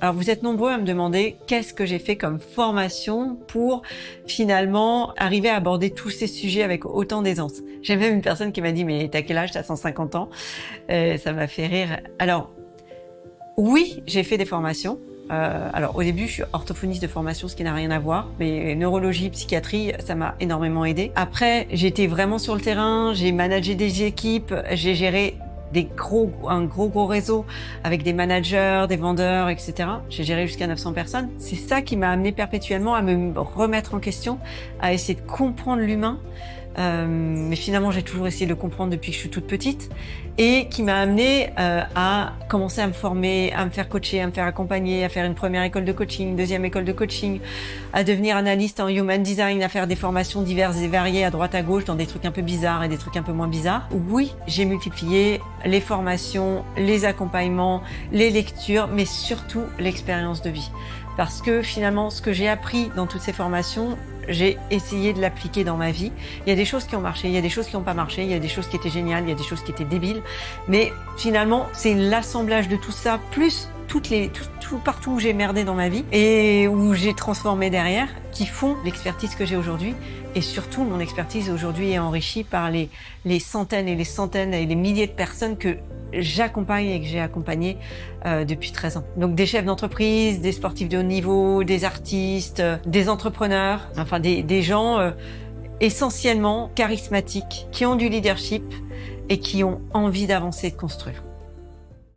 Alors vous êtes nombreux à me demander qu'est-ce que j'ai fait comme formation pour finalement arriver à aborder tous ces sujets avec autant d'aisance. J'ai même une personne qui m'a dit mais t'as quel âge? T'as 150 ans? Ça m'a fait rire. Alors oui, j'ai fait des formations. Alors au début, je suis orthophoniste de formation, ce qui n'a rien à voir, mais neurologie, psychiatrie, ça m'a énormément aidé. Après, j'étais vraiment sur le terrain, j'ai managé des équipes, j'ai géré un gros réseau avec des managers, des vendeurs, etc. J'ai géré jusqu'à 900 personnes. C'est ça qui m'a amené perpétuellement à me remettre en question, à essayer de comprendre l'humain. Mais finalement, j'ai toujours essayé de le comprendre depuis que je suis toute petite et qui m'a amené à commencer à me former, à me faire coacher, à me faire accompagner, à faire une première école de coaching, deuxième école de coaching, à devenir analyste en human design, à faire des formations diverses et variées à droite à gauche dans des trucs un peu bizarres et des trucs un peu moins bizarres. Oui, j'ai multiplié les formations, les accompagnements, les lectures, mais surtout l'expérience de vie. Parce que finalement, ce que j'ai appris dans toutes ces formations, j'ai essayé de l'appliquer dans ma vie. Il y a des choses qui ont marché, il y a des choses qui n'ont pas marché, il y a des choses qui étaient géniales, il y a des choses qui étaient débiles. Mais finalement, c'est l'assemblage de tout ça, plus partout où j'ai merdé dans ma vie et où j'ai transformé derrière, qui font l'expertise que j'ai aujourd'hui. Et surtout, mon expertise aujourd'hui est enrichie par les centaines et les centaines et les milliers de personnes que j'accompagne et que j'ai accompagnées depuis 13 ans. Donc des chefs d'entreprise, des sportifs de haut niveau, des artistes, des entrepreneurs, enfin des gens essentiellement charismatiques, qui ont du leadership et qui ont envie d'avancer et de construire.